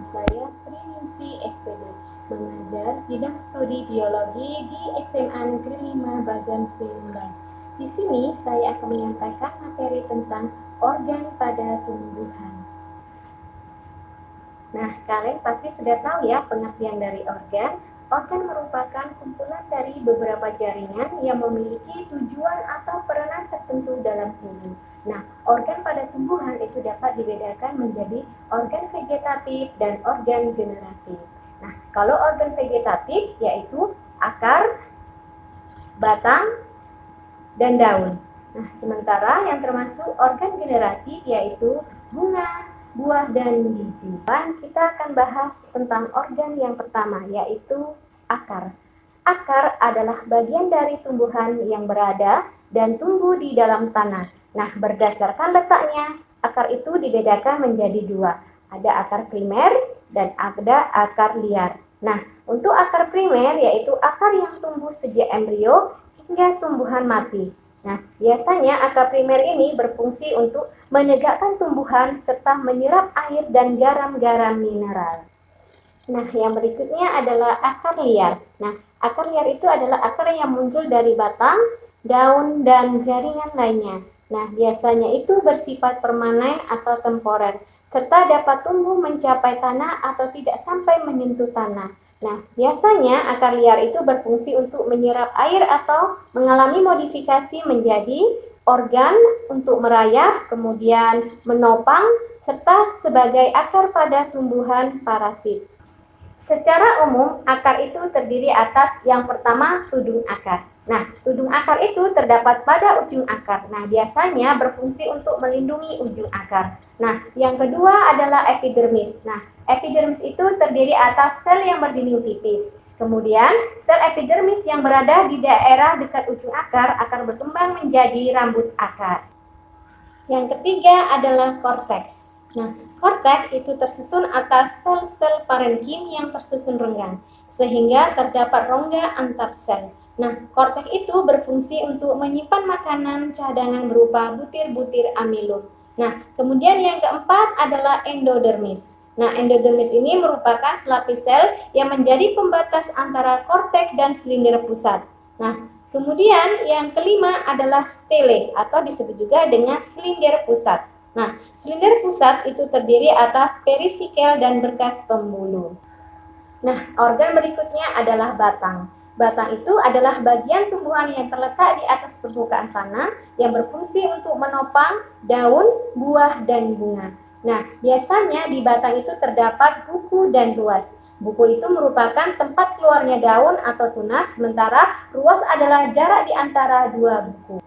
Nama saya Sri Ningsi SPD, mengajar bidang studi biologi di SMA Negeri 5 bagian 19. Di sini saya akan menyampaikan materi tentang organ pada tumbuhan. Nah, kalian pasti sudah tahu ya pengertian dari organ. Organ merupakan kumpulan dari beberapa jaringan yang memiliki tujuan atau peranan tertentu dalam tubuh. Nah, organ pada tumbuhan itu dapat dibedakan menjadi organ vegetatif dan organ generatif. Nah, kalau organ vegetatif yaitu akar, batang, dan daun. Nah, sementara yang termasuk organ generatif yaitu bunga, buah, dan biji. Dan kita akan bahas tentang organ yang pertama yaitu akar. Akar adalah bagian dari tumbuhan yang berada dan tumbuh di dalam tanah. Nah, berdasarkan letaknya, akar itu dibedakan menjadi dua. Ada akar primer dan ada akar liar. Nah, untuk akar primer yaitu akar yang tumbuh sejak embrio hingga tumbuhan mati. Nah, biasanya akar primer ini berfungsi untuk menegakkan tumbuhan serta menyerap air dan garam-garam mineral. Nah, yang berikutnya adalah akar liar. Nah, akar liar itu adalah akar yang muncul dari batang, daun, dan jaringan lainnya. Nah, biasanya itu bersifat permanen atau temporer, serta dapat tumbuh mencapai tanah atau tidak sampai menyentuh tanah. Nah, biasanya akar liar itu berfungsi untuk menyerap air atau mengalami modifikasi menjadi organ untuk merayap, kemudian menopang, serta sebagai akar pada tumbuhan parasit. Secara umum, akar itu terdiri atas yang pertama tudung akar. Nah, tudung akar itu terdapat pada ujung akar. Nah, biasanya berfungsi untuk melindungi ujung akar. Nah, yang kedua adalah epidermis. Nah, epidermis itu terdiri atas sel yang berdinding tipis. Kemudian, sel epidermis yang berada di daerah dekat ujung akar akan berkembang menjadi rambut akar. Yang ketiga adalah korteks. Nah, korteks itu tersusun atas sel-sel parenkim yang tersusun renggang, sehingga terdapat rongga antar sel. Nah, korteks itu berfungsi untuk menyimpan makanan cadangan berupa butir-butir amilum. Nah, kemudian yang keempat adalah endodermis. Nah, endodermis ini merupakan selapis sel yang menjadi pembatas antara korteks dan silinder pusat. Nah, kemudian yang kelima adalah stele atau disebut juga dengan silinder pusat. Nah, silinder pusat itu terdiri atas perisikel dan berkas pembuluh. Nah, organ berikutnya adalah batang. Batang itu adalah bagian tumbuhan yang terletak di atas permukaan tanah yang berfungsi untuk menopang daun, buah, dan bunga. Nah, biasanya di batang itu terdapat buku dan ruas. Buku itu merupakan tempat keluarnya daun atau tunas, sementara ruas adalah jarak di antara dua buku.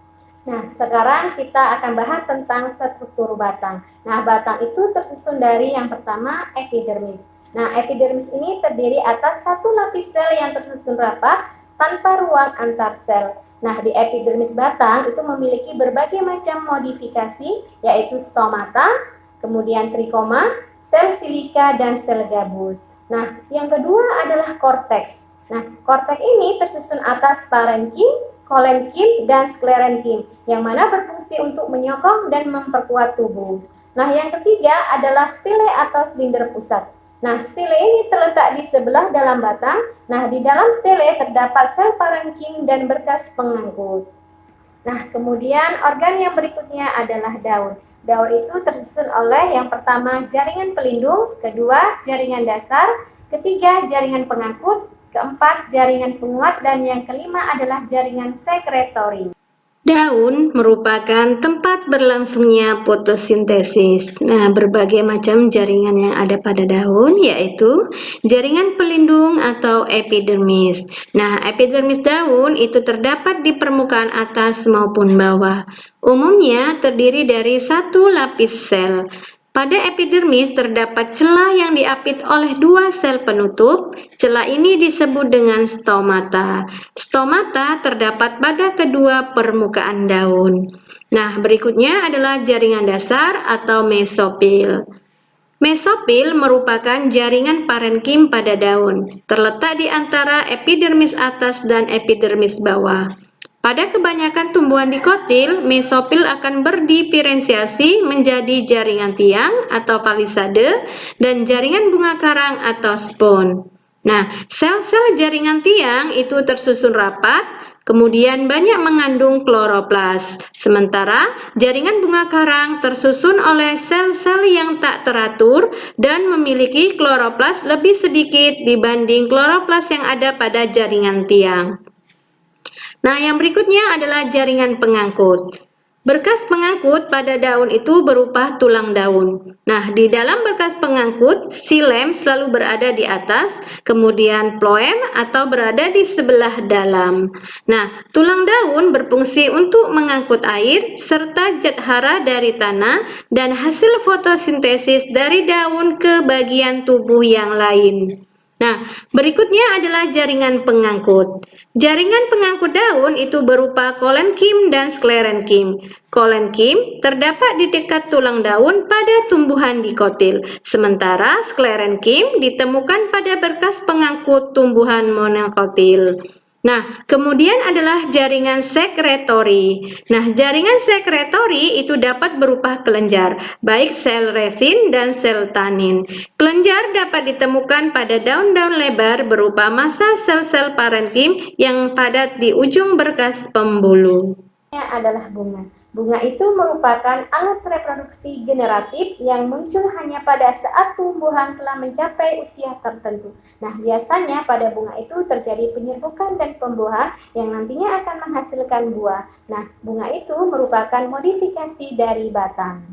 Nah, sekarang kita akan bahas tentang struktur batang. Nah, batang itu tersusun dari yang pertama epidermis. Nah, epidermis ini terdiri atas satu lapis sel yang tersusun rapat tanpa ruang antar sel. Nah, di epidermis batang itu memiliki berbagai macam modifikasi, yaitu stomata, kemudian trikoma, sel silika, dan sel gabus. Nah, yang kedua adalah korteks. Nah, korteks ini tersusun atas parenkim, kolenkim, dan sklerenkim, yang mana berfungsi untuk menyokong dan memperkuat tubuh. Nah, yang ketiga adalah stele atau silinder pusat. Nah, stele ini terletak di sebelah dalam batang. Nah, di dalam stele terdapat sel parenkim dan berkas pengangkut. Nah, kemudian organ yang berikutnya adalah daun. Daun itu tersusun oleh yang pertama jaringan pelindung, kedua jaringan dasar, ketiga jaringan pengangkut, keempat jaringan penguat, dan yang kelima adalah jaringan sekretori. Daun merupakan tempat berlangsungnya fotosintesis. Nah, berbagai macam jaringan yang ada pada daun yaitu jaringan pelindung atau epidermis. Nah, epidermis daun itu terdapat di permukaan atas maupun bawah. Umumnya terdiri dari satu lapis sel. Pada epidermis terdapat celah yang diapit oleh dua sel penutup. Celah ini disebut dengan stomata. Stomata terdapat pada kedua permukaan daun. Nah, berikutnya adalah jaringan dasar atau mesopil. Mesopil merupakan jaringan parenkim pada daun, terletak di antara epidermis atas dan epidermis bawah. Pada kebanyakan tumbuhan dikotil, mesofil akan berdiferensiasi menjadi jaringan tiang atau palisade dan jaringan bunga karang atau spon. Nah, sel-sel jaringan tiang itu tersusun rapat, kemudian banyak mengandung kloroplas. Sementara jaringan bunga karang tersusun oleh sel-sel yang tak teratur dan memiliki kloroplas lebih sedikit dibanding kloroplas yang ada pada jaringan tiang. Nah, yang berikutnya adalah jaringan pengangkut. Berkas pengangkut pada daun itu berupa tulang daun. Nah, di dalam berkas pengangkut, xilem selalu berada di atas, kemudian phloem atau berada di sebelah dalam. Nah, tulang daun berfungsi untuk mengangkut air serta zat hara dari tanah dan hasil fotosintesis dari daun ke bagian tubuh yang lain. Nah, berikutnya adalah jaringan pengangkut. Jaringan pengangkut daun itu berupa kolenkim dan sklerenkim. Kolenkim terdapat di dekat tulang daun pada tumbuhan dikotil, sementara sklerenkim ditemukan pada berkas pengangkut tumbuhan monokotil. Nah, kemudian adalah jaringan sekretori. Nah, jaringan sekretori itu dapat berupa kelenjar, baik sel resin dan sel tanin. Kelenjar dapat ditemukan pada daun-daun lebar berupa massa sel-sel parenkim yang padat di ujung berkas pembuluh. Adalah bunga. Bunga itu merupakan alat reproduksi generatif yang muncul hanya pada saat tumbuhan telah mencapai usia tertentu. Nah, biasanya pada bunga itu terjadi penyerbukan dan pembuahan yang nantinya akan menghasilkan buah. Nah, bunga itu merupakan modifikasi dari batang.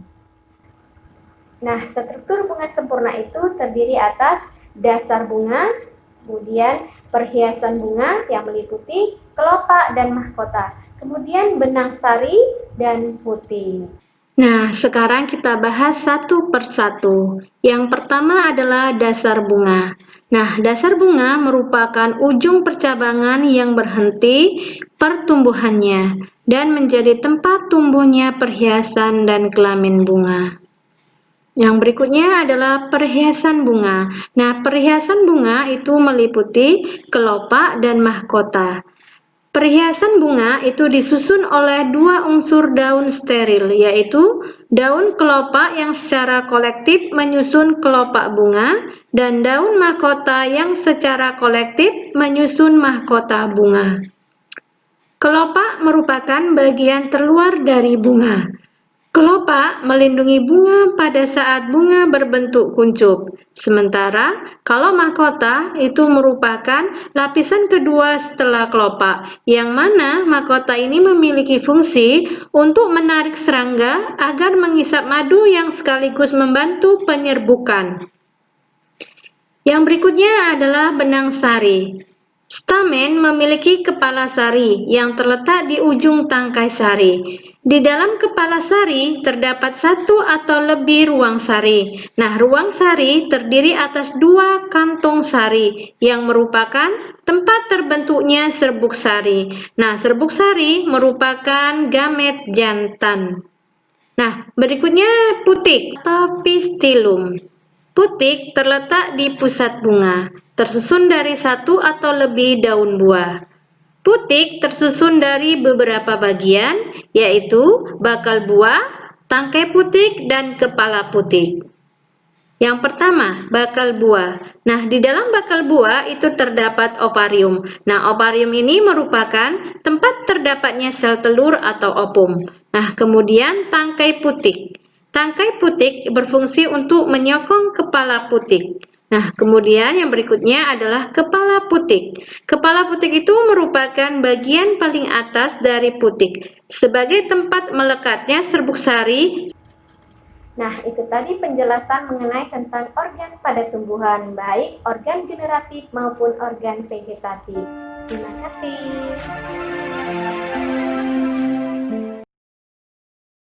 Nah, struktur bunga sempurna itu terdiri atas dasar bunga, kemudian perhiasan bunga yang meliputi kelopak dan mahkota, kemudian benang sari dan putih. Nah, sekarang kita bahas satu persatu. Yang pertama adalah dasar bunga. Nah, dasar bunga merupakan ujung percabangan yang berhenti pertumbuhannya dan menjadi tempat tumbuhnya perhiasan dan kelamin bunga. Yang berikutnya adalah perhiasan bunga. Nah, perhiasan bunga itu meliputi kelopak dan mahkota. Perhiasan bunga itu disusun oleh dua unsur daun steril, yaitu daun kelopak yang secara kolektif menyusun kelopak bunga dan daun mahkota yang secara kolektif menyusun mahkota bunga. Kelopak merupakan bagian terluar dari bunga. Kelopak melindungi bunga pada saat bunga berbentuk kuncup. Sementara kalau mahkota itu merupakan lapisan kedua setelah kelopak, yang mana mahkota ini memiliki fungsi untuk menarik serangga agar menghisap madu yang sekaligus membantu penyerbukan. Yang berikutnya adalah benang sari. Stamen memiliki kepala sari yang terletak di ujung tangkai sari. Di dalam kepala sari terdapat satu atau lebih ruang sari. Nah, ruang sari terdiri atas dua kantong sari yang merupakan tempat terbentuknya serbuk sari. Nah, serbuk sari merupakan gamet jantan. Nah, berikutnya putik atau pistilum. Putik terletak di pusat bunga, tersusun dari satu atau lebih daun buah. Putik tersusun dari beberapa bagian, yaitu bakal buah, tangkai putik, dan kepala putik. Yang pertama, bakal buah. Nah, di dalam bakal buah itu terdapat ovarium. Nah, ovarium ini merupakan tempat terdapatnya sel telur atau ovum. Nah, kemudian tangkai putik. Tangkai putik berfungsi untuk menyokong kepala putik. Nah, kemudian yang berikutnya adalah kepala putik. Kepala putik itu merupakan bagian paling atas dari putik, sebagai tempat melekatnya serbuk sari. Nah, itu tadi penjelasan mengenai tentang organ pada tumbuhan, baik organ generatif maupun organ vegetatif. Terima kasih.